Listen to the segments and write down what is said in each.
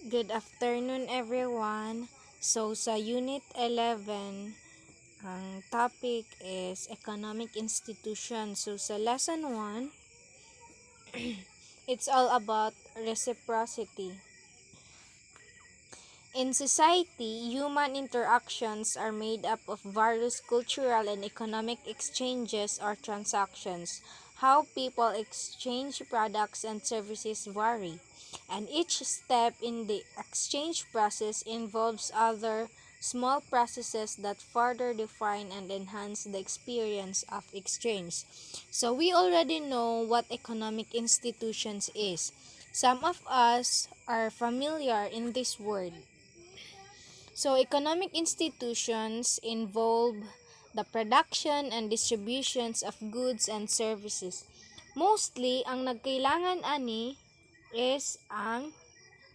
Good afternoon everyone. So sa Unit 11, ang topic is Economic Institutions. So sa Lesson 1, it's all about reciprocity. In society, human interactions are made up of various cultural and economic exchanges or transactions. How people exchange products and services vary, and each step in the exchange process involves other small processes that further define and enhance the experience of exchange. So we already know what economic institutions is. Some of us are familiar in this word. So, economic institutions involve the production and distributions of goods and services. Mostly, ang nagkailangan ani is ang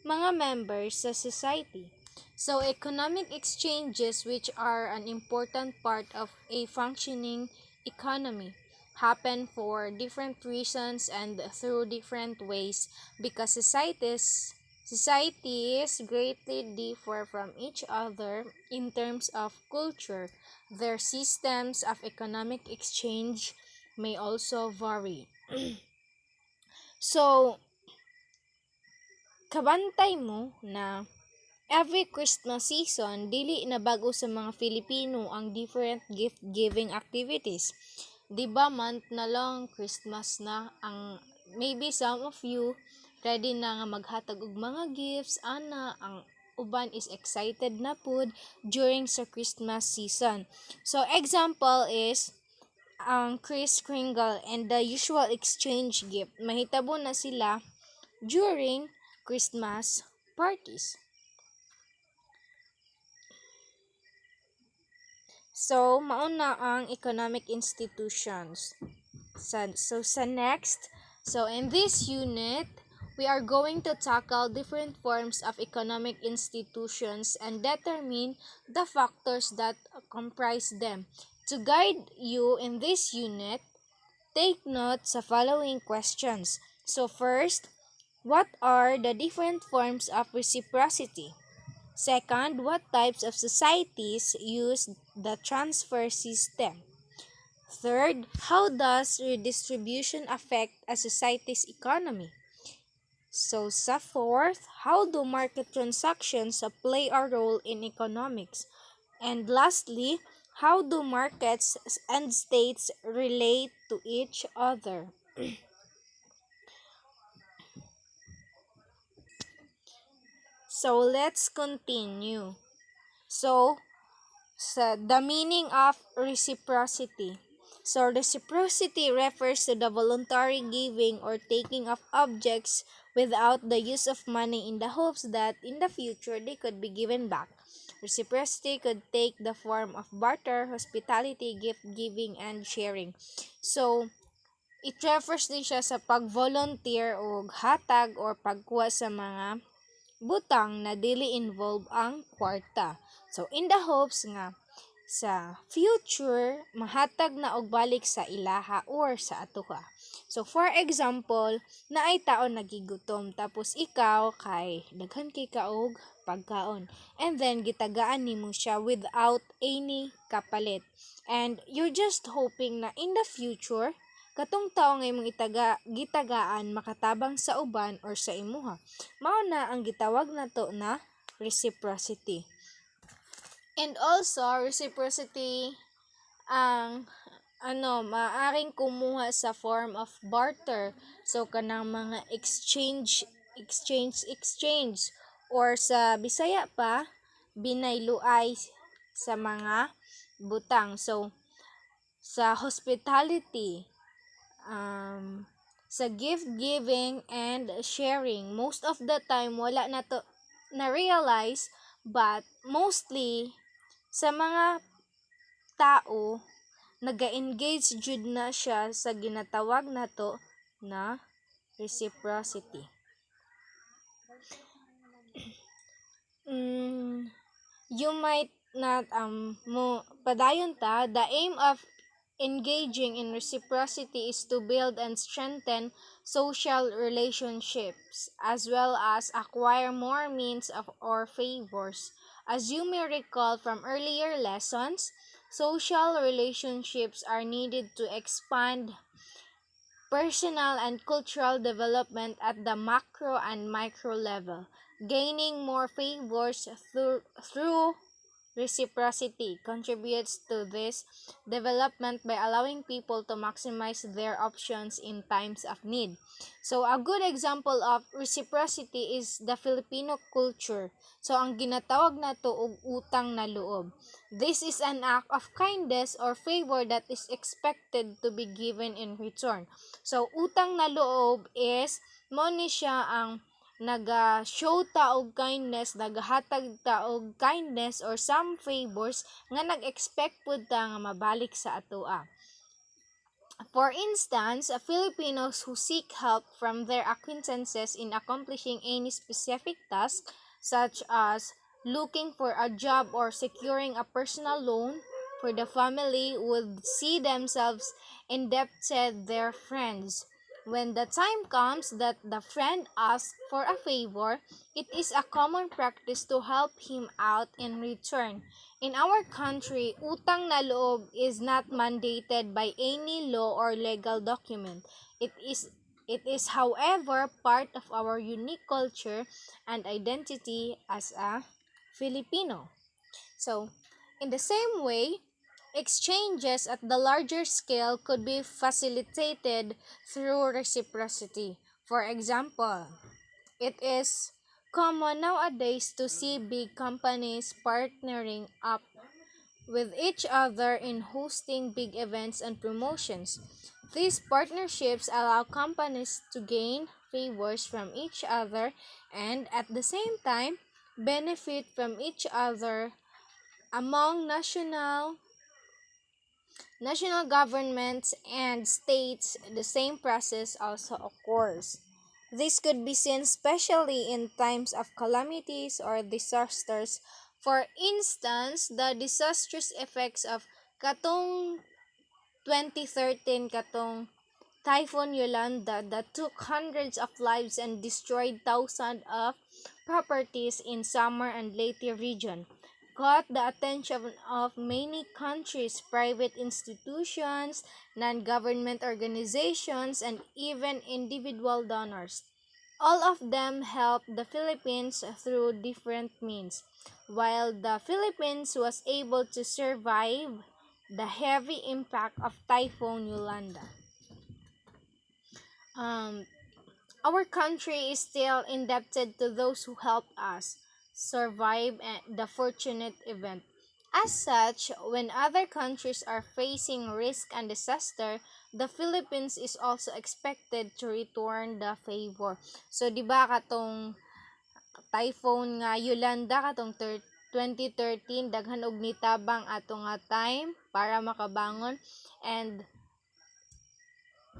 mga members sa society. So, economic exchanges, which are an important part of a functioning economy, happen for different reasons and through different ways because societies greatly differ from each other in terms of culture. Their systems of economic exchange may also vary. So, kabantay mo na every Christmas season, dili na bago sa mga Filipino ang different gift-giving activities. 'Di ba month na lang Christmas na ang maybe some of you ready na nga maghatag og mga gifts ana ang uban is excited na pud during sa Christmas season. So example is ang Kris Kringle and the usual exchange gift. Mahitabo na sila during Christmas parties. So, mauna ang economic institutions. Sa next, in this unit, we are going to tackle different forms of economic institutions and determine the factors that comprise them. To guide you in this unit, take note sa following questions. So first, what are the different forms of reciprocity? Second, what types of societies use the transfer system? Third, how does redistribution affect a society's economy? So, sa fourth, how do market transactions play a role in economics? And lastly, how do markets and states relate to each other? So, let's continue. So, the meaning of reciprocity. So, reciprocity refers to the voluntary giving or taking of objects without the use of money in the hopes that in the future they could be given back. Reciprocity could take the form of barter, hospitality, gift giving, and sharing. So, it refers din siya sa pag-volunteer o hatag or pagkuha sa mga butang na dili involve ang kwarta. So, in the hopes nga sa future, mahatag na og balik sa ilaha or sa atoha. So, for example, naay taon nagigutom tapos ikaw kay daghan kay kaog pagkaon. And then, gitagaan nimo siya without any kapalit. And you're just hoping na in the future, katong tao nga imong gitagaan makatabang sa uban or sa imuha. Mao na ang gitawag nato na reciprocity. And also reciprocity ang maaring kumuha sa form of barter. So kanang mga exchange or sa Bisaya pa binayluay sa mga butang. So sa hospitality, sa gift giving and sharing, most of the time wala na to na-realize, but mostly sa mga tao naga-engage jud na siya sa ginatawag nato na reciprocity. You might not mo padayon ta, the aim of engaging in reciprocity is to build and strengthen social relationships as well as acquire more means of or favors. As you may recall from earlier lessons, social relationships are needed to expand personal and cultural development at the macro and micro level, gaining more favors through reciprocity contributes to this development by allowing people to maximize their options in times of need. So, a good example of reciprocity is the Filipino culture. So, ang ginatawag na to og utang na loob. This is an act of kindness or favor that is expected to be given in return. So, utang na loob is mo ni siya ang naga-show ta og kindness, nagahatag ta og kindness or some favors nga nag-expect pud ta nga mabalik sa atoa. For instance, Filipinos who seek help from their acquaintances in accomplishing any specific task, such as looking for a job or securing a personal loan for the family, would see themselves indebted their friends. When the time comes that the friend asks for a favor, it is a common practice to help him out in return. In our country, utang na loob is not mandated by any law or legal document. It is however part of our unique culture and identity as a Filipino. So, in the same way, exchanges at the larger scale could be facilitated through reciprocity. For example, it is common nowadays to see big companies partnering up with each other in hosting big events and promotions. These partnerships allow companies to gain favors from each other and at the same time benefit from each other among national governments and states. The same process also occurs. This could be seen especially in times of calamities or disasters. For instance, the disastrous effects of katong 2013 katong Typhoon Yolanda that took hundreds of lives and destroyed thousands of properties in Samar and Leyte region caught the attention of many countries, private institutions, non-government organizations, and even individual donors. All of them helped the Philippines through different means. While the Philippines was able to survive the heavy impact of Typhoon Yolanda. Um, our country is still indebted to those who helped us survive the fortunate event. As such, when other countries are facing risk and disaster, the Philippines is also expected to return the favor. So, di ba katong typhoon nga Yolanda katong 2013 daghan og nitabang ato nga time para makabangon and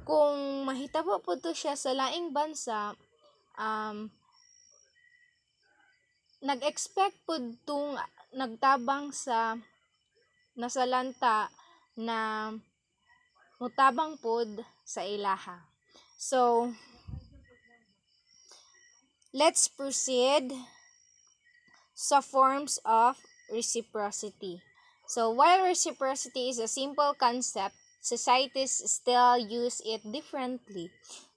kung mahitabo po to siya sa laing bansa, nag-expect po itong nagtabang sa nasalanta na mutabang pod sa ilaha. So, let's proceed sa forms of reciprocity. So, while reciprocity is a simple concept, societies still use it differently.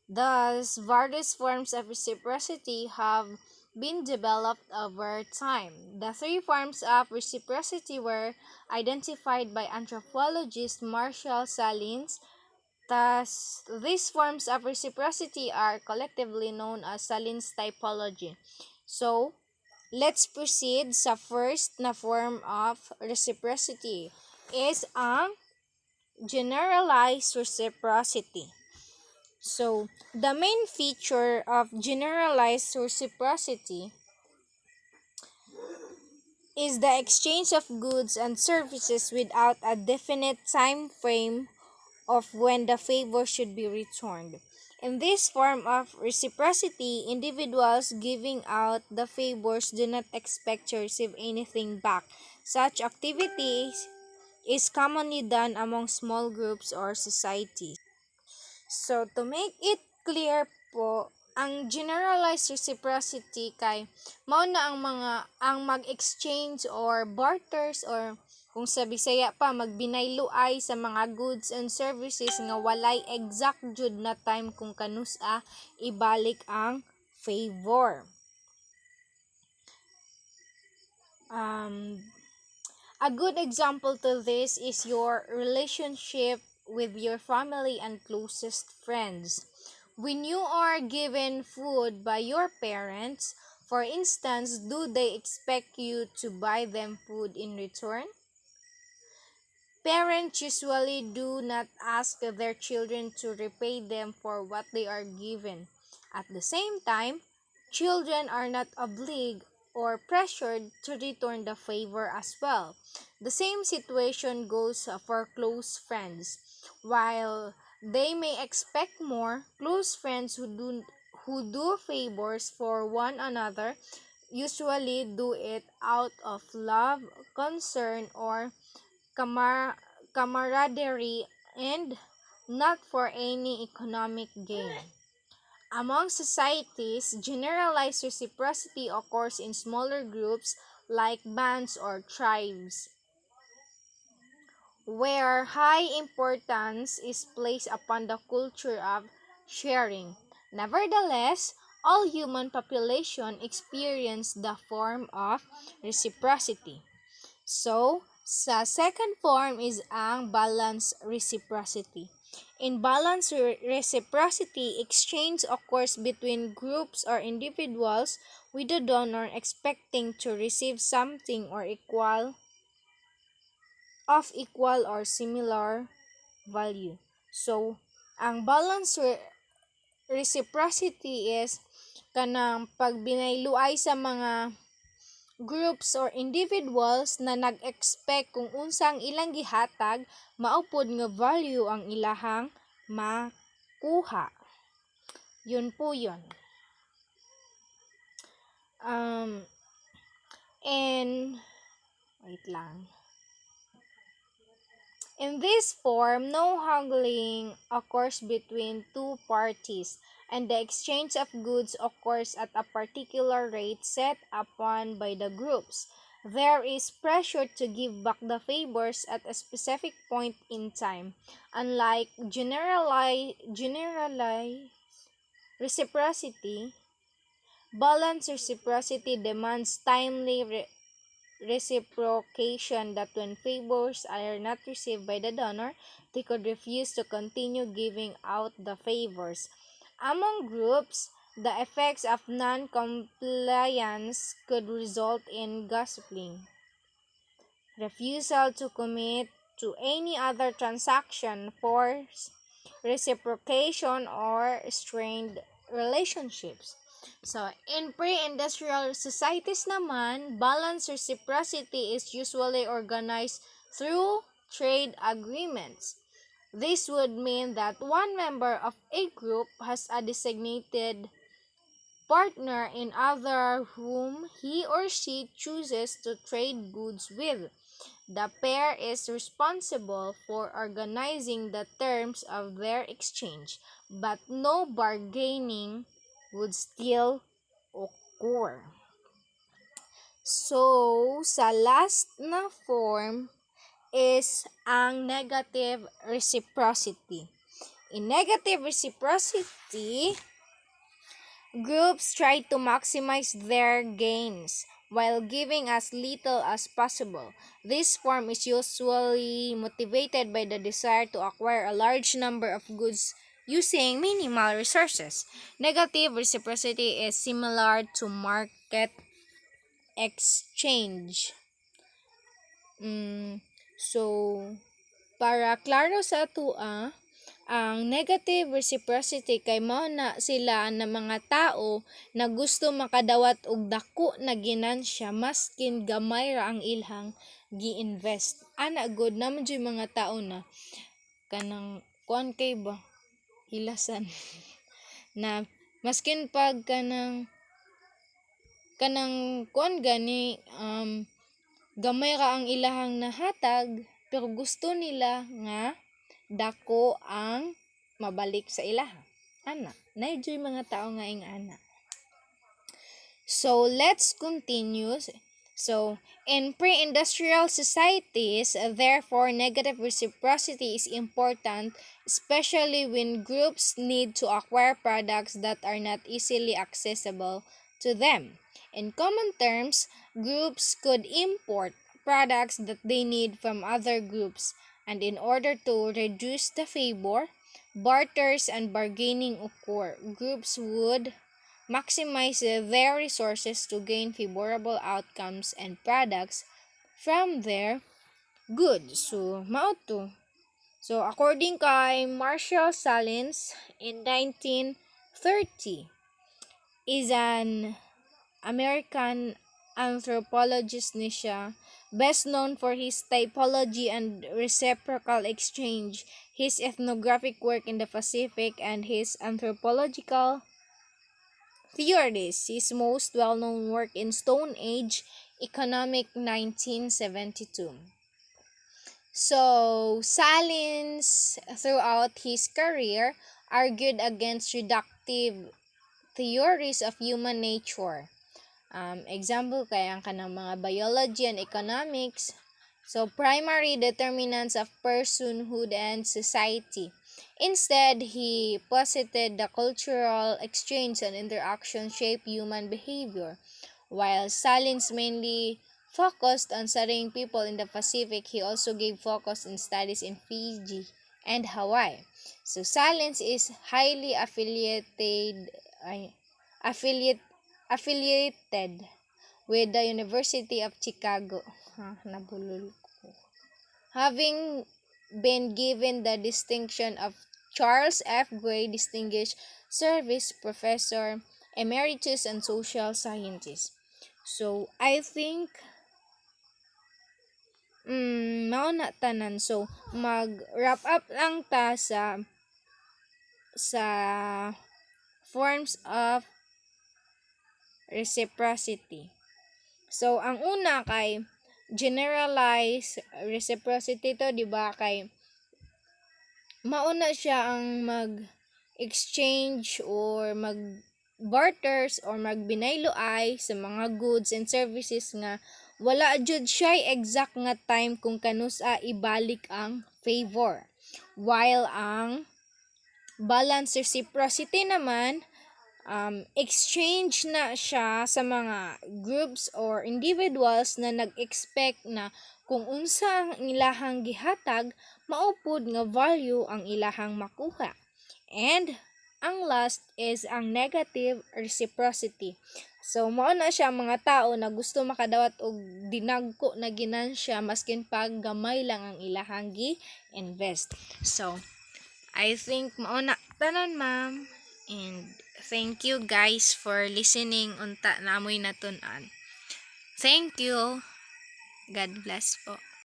Thus, various forms of reciprocity have been developed over time. The three forms of reciprocity were identified by anthropologist Marshall Salins. Thus, these forms of reciprocity are collectively known as Salins typology. So, let's proceed sa first na form of reciprocity is ang generalized reciprocity. So, the main feature of generalized reciprocity is the exchange of goods and services without a definite time frame of when the favor should be returned. In this form of reciprocity, individuals giving out the favors do not expect to receive anything back. Such activities is commonly done among small groups or societies. So, to make it clear po, ang generalized reciprocity kay mao na ang mag-exchange or barters or kung sa Bisaya pa magbinayloay sa mga goods and services nga walay exact jud na time kung kanus-a ibalik ang favor. A good example to this is your relationship with your family and closest friends. When you are given food by your parents, for instance, do they expect you to buy them food in return? Parents usually do not ask their children to repay them for what they are given. At the same time, children are not obliged or pressured to return the favor as well. The same situation goes for close friends. While they may expect more, close friends who do favors for one another usually do it out of love, concern, or camaraderie and not for any economic gain. Among societies, generalized reciprocity occurs in smaller groups like bands or tribes, where high importance is placed upon the culture of sharing. Nevertheless, all human population experience the form of reciprocity. So, sa second form is ang balanced reciprocity. In balanced reciprocity, exchange occurs between groups or individuals with the donor expecting to receive something or equal or similar value. So, ang balanced reciprocity is kanang pagbinayluay sa mga groups or individuals na nag-expect kung unsang ilang gihatag, maupod nga value ang ilahang makuha. Yun po yun. And, wait lang. In this form, no haggling occurs between two parties, and the exchange of goods occurs at a particular rate set upon by the groups. There is pressure to give back the favors at a specific point in time. Unlike generalized reciprocity, balanced reciprocity demands timely reciprocation that when favors are not received by the donor, they could refuse to continue giving out the favors. Among groups, the effects of non-compliance could result in gossiping, refusal to commit to any other transaction, forced reciprocation, or strained relationships. So, in pre-industrial societies naman, balanced reciprocity is usually organized through trade agreements. This would mean that one member of a group has a designated partner in other whom he or she chooses to trade goods with. The pair is responsible for organizing the terms of their exchange, but no bargaining would still occur. So, sa last na form is ang negative reciprocity. In negative reciprocity, groups try to maximize their gains while giving as little as possible. This form is usually motivated by the desire to acquire a large number of goods using minimal resources. Negative reciprocity is similar to market exchange. So, para klaro sa atua, ang negative reciprocity kay mao na sila na mga tao na gusto makadawat og dako na ginansya maskin gamay ra ang ilhang gi-invest. Ana good naman jud mga tao na kanang kuan kay ba hilasan na maskin pag kanang kuan gani gamay ra ang ilahang nahatag pero gusto nila nga dako ang mabalik sa ilaha. Ana, naidyo'y mga tao nga ing ana. So, let's continue. So, in pre-industrial societies, therefore, negative reciprocity is important, especially when groups need to acquire products that are not easily accessible to them. In common terms, groups could import products that they need from other groups, and in order to reduce the favor, barters and bargaining occur. Groups would maximize their resources to gain favorable outcomes and products from their goods. So, mao to. So, according kay Marshall Salins in 1930, is an American anthropologist ni siya, best known for his typology and reciprocal exchange, his ethnographic work in the Pacific, and his anthropological theories. His most well-known work in Stone Age Economic 1972. So, Salins, throughout his career, argued against reductive theories of human nature. Example kaya ang kanang mga biology and economics. So, primary determinants of personhood and society. Instead, he posited the cultural exchange and interaction shape human behavior. While Salins mainly focused on studying people in the Pacific, he also gave focus in studies in Fiji and Hawaii. So, Salins is highly affiliate, affiliated with the University of Chicago. Nabulol ko. Having been given the distinction of Charles F. Gray Distinguished Service Professor Emeritus and Social Scientist. So, I think mao na tanan. So, mag-wrap up lang ta sa forms of reciprocity. So, ang una kay generalized reciprocity to, di ba? Kay mauna siya ang mag-exchange or mag-barters or magbinayloay sa mga goods and services nga wala jud siya exact nga time kung kanusa ibalik ang favor. While ang balance reciprocity naman, exchange na siya sa mga groups or individuals na nag-expect na kung unsa ang ilahang gihatag, maupod nga value ang ilahang makuha. And ang last is ang negative reciprocity. So, mao na siya mga tao na gusto makadawat og dinagko na ginansya maskin pag gamay lang ang ilahang gi-invest. So, I think mao na tanan, ma'am. And thank you guys for listening unta na amoy natun-an. Thank you. God bless po.